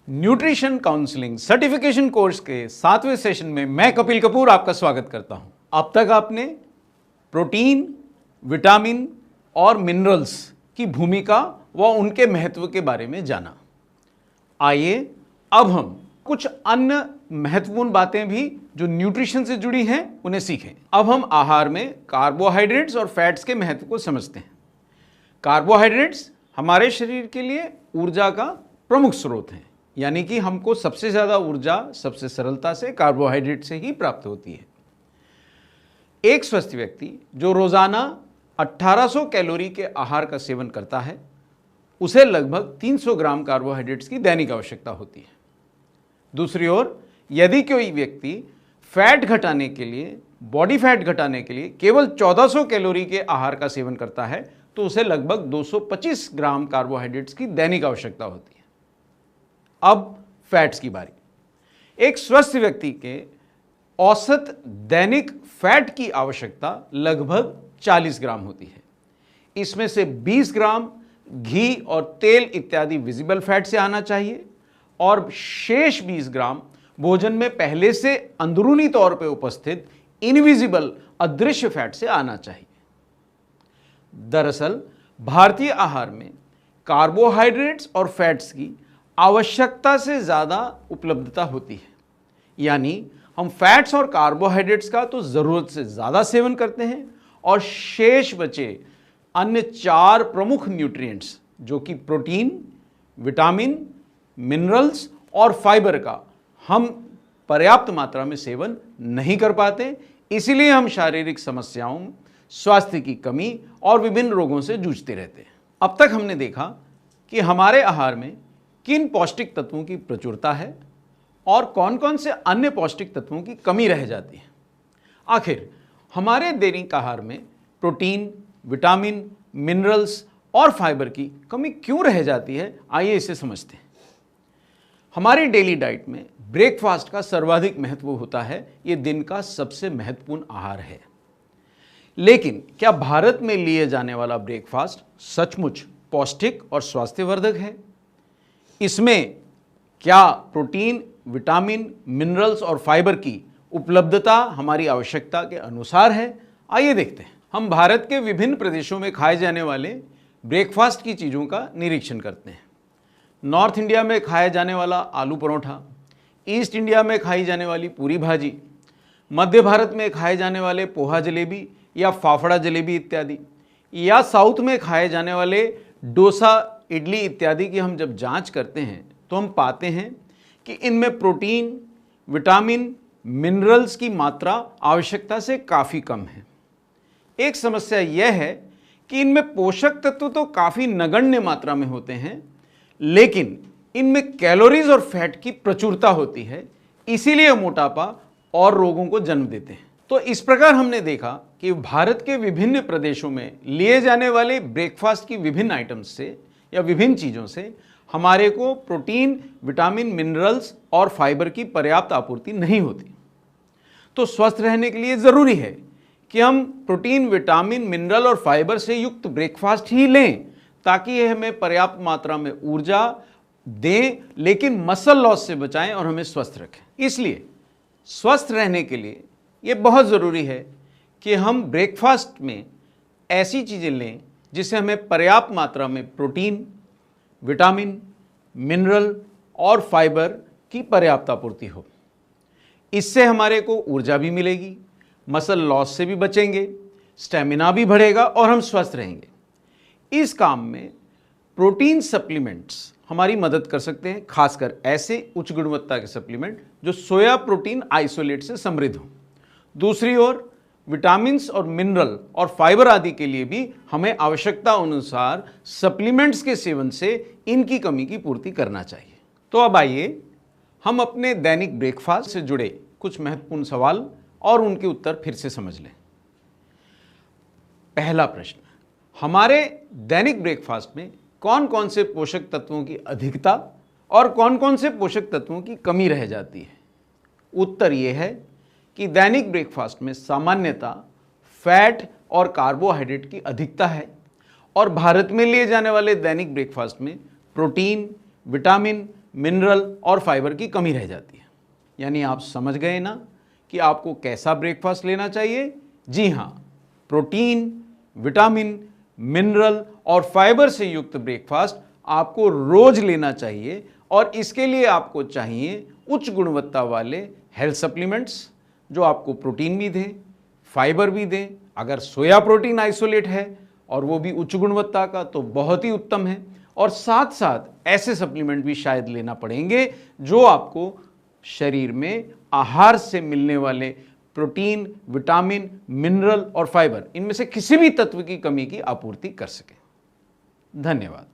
Nutrition counselling certification course के 7वें session में मैं कपिल कपूर आपका स्वागत करता हूं। अब तक आपने प्रोटीन, विटामिन और मिनरल्स की भूमिका व उनके महत्व के बारे में जाना। आइए अब हम कुछ अन्य महत्वपूर्ण बातें भी जो न्यूट्रिशन से जुड़ी हैं उन्हें सीखें। अब हम आहार में कार्बोहाइड्रेट्स और फैट्स के महत्व को समझते हैं। कार्बोहाइड्रेट्स हमारे शरीर के लिए ऊर्जा का प्रमुख स्रोत हैं, यानी कि हमको सबसे ज़्यादा ऊर्जा सबसे सरलता से कार्बोहाइड्रेट से ही प्राप्त होती है। एक स्वस्थ व्यक्ति जो रोज़ाना 1800 कैलोरी के आहार का सेवन करता है, उसे लगभग 300 ग्राम कार्बोहाइड्रेट्स की दैनिक आवश्यकता होती है। दूसरी ओर यदि कोई व्यक्ति फैट घटाने के लिए, बॉडी फैट घटाने के लिए केवल 1400 कैलोरी के आहार का सेवन करता है, तो उसे लगभग 225 ग्राम कार्बोहाइड्रेट्स की दैनिक आवश्यकता होती है। अब फैट्स की बारी। एक स्वस्थ व्यक्ति के औसत दैनिक फैट की आवश्यकता लगभग 40 ग्राम होती है। इसमें से 20 ग्राम घी और तेल इत्यादि विजिबल फैट से आना चाहिए और शेष 20 ग्राम भोजन में पहले से अंदरूनी तौर पर उपस्थित इनविजिबल अदृश्य फैट से आना चाहिए। दरअसल भारतीय आहार में कार्बोहाइड्रेट्स और फैट्स की आवश्यकता से ज़्यादा उपलब्धता होती है, यानी हम फैट्स और कार्बोहाइड्रेट्स का तो ज़रूरत से ज़्यादा सेवन करते हैं और शेष बचे अन्य 4 प्रमुख न्यूट्रिएंट्स जो कि प्रोटीन, विटामिन, मिनरल्स और फाइबर का हम पर्याप्त मात्रा में सेवन नहीं कर पाते। इसीलिए हम शारीरिक समस्याओं, स्वास्थ्य की कमी और विभिन्न रोगों से जूझते रहते हैं। अब तक हमने देखा कि हमारे आहार में किन पौष्टिक तत्वों की प्रचुरता है और कौन कौन से अन्य पौष्टिक तत्वों की कमी रह जाती है। आखिर हमारे दैनिक आहार में प्रोटीन, विटामिन, मिनरल्स और फाइबर की कमी क्यों रह जाती है, आइए इसे समझते हैं। हमारी डेली डाइट में ब्रेकफास्ट का सर्वाधिक महत्व होता है। ये दिन का सबसे महत्वपूर्ण आहार है। लेकिन क्या भारत में लिए जाने वाला ब्रेकफास्ट सचमुच पौष्टिक और स्वास्थ्यवर्धक है? इसमें क्या प्रोटीन, विटामिन, मिनरल्स और फाइबर की उपलब्धता हमारी आवश्यकता के अनुसार है? आइए देखते हैं। हम भारत के विभिन्न प्रदेशों में खाए जाने वाले ब्रेकफास्ट की चीज़ों का निरीक्षण करते हैं। नॉर्थ इंडिया में खाया जाने वाला आलू परोठा, ईस्ट इंडिया में खाई जाने वाली पूरी भाजी, मध्य भारत में खाए जाने वाले पोहा जलेबी या फाफड़ा जलेबी इत्यादि, या साउथ में खाए जाने वाले डोसा, इडली इत्यादि की हम जब जांच करते हैं तो हम पाते हैं कि इनमें प्रोटीन, विटामिन, मिनरल्स की मात्रा आवश्यकता से काफ़ी कम है। एक समस्या यह है कि इनमें पोषक तत्व तो काफ़ी नगण्य मात्रा में होते हैं, लेकिन इनमें कैलोरीज और फैट की प्रचुरता होती है। इसीलिए मोटापा और रोगों को जन्म देते हैं। तो इस प्रकार हमने देखा कि भारत के विभिन्न प्रदेशों में लिए जाने वाले ब्रेकफास्ट की विभिन्न आइटम्स से या विभिन्न चीज़ों से हमारे को प्रोटीन, विटामिन, मिनरल्स और फाइबर की पर्याप्त आपूर्ति नहीं होती। तो स्वस्थ रहने के लिए ज़रूरी है कि हम प्रोटीन, विटामिन, मिनरल और फाइबर से युक्त ब्रेकफास्ट ही लें, ताकि यह हमें पर्याप्त मात्रा में ऊर्जा दें, लेकिन मसल लॉस से बचाएं और हमें स्वस्थ रखें। इसलिए स्वस्थ रहने के लिए ये बहुत ज़रूरी है कि हम ब्रेकफास्ट में ऐसी चीज़ें लें जिससे हमें पर्याप्त मात्रा में प्रोटीन, विटामिन, मिनरल और फाइबर की पर्याप्त आपूर्ति हो। इससे हमारे को ऊर्जा भी मिलेगी, मसल लॉस से भी बचेंगे, स्टेमिना भी बढ़ेगा और हम स्वस्थ रहेंगे। इस काम में प्रोटीन सप्लीमेंट्स हमारी मदद कर सकते हैं, खासकर ऐसे उच्च गुणवत्ता के सप्लीमेंट जो सोया प्रोटीन आइसोलेट से समृद्ध हों। दूसरी ओर विटामिन्स और मिनरल और फाइबर आदि के लिए भी हमें आवश्यकता अनुसार सप्लीमेंट्स के सेवन से इनकी कमी की पूर्ति करना चाहिए। तो अब आइए हम अपने दैनिक ब्रेकफास्ट से जुड़े कुछ महत्वपूर्ण सवाल और उनके उत्तर फिर से समझ लें। पहला प्रश्न, हमारे दैनिक ब्रेकफास्ट में कौन कौन से पोषक तत्वों की अधिकता और कौन कौन से पोषक तत्वों की कमी रह जाती है? उत्तर यह है कि दैनिक ब्रेकफास्ट में सामान्यतः फैट और कार्बोहाइड्रेट की अधिकता है और भारत में लिए जाने वाले दैनिक ब्रेकफास्ट में प्रोटीन, विटामिन, मिनरल और फाइबर की कमी रह जाती है। यानी आप समझ गए ना कि आपको कैसा ब्रेकफास्ट लेना चाहिए। जी हाँ, प्रोटीन, विटामिन, मिनरल और फाइबर से युक्त ब्रेकफास्ट आपको रोज लेना चाहिए और इसके लिए आपको चाहिए उच्च गुणवत्ता वाले हेल्थ सप्लीमेंट्स जो आपको प्रोटीन भी दें, फाइबर भी दें। अगर सोया प्रोटीन आइसोलेट है और वो भी उच्च गुणवत्ता का तो बहुत ही उत्तम है, और साथ साथ ऐसे सप्लीमेंट भी शायद लेना पड़ेंगे जो आपको शरीर में आहार से मिलने वाले प्रोटीन, विटामिन, मिनरल और फाइबर इनमें से किसी भी तत्व की कमी की आपूर्ति कर सके। धन्यवाद।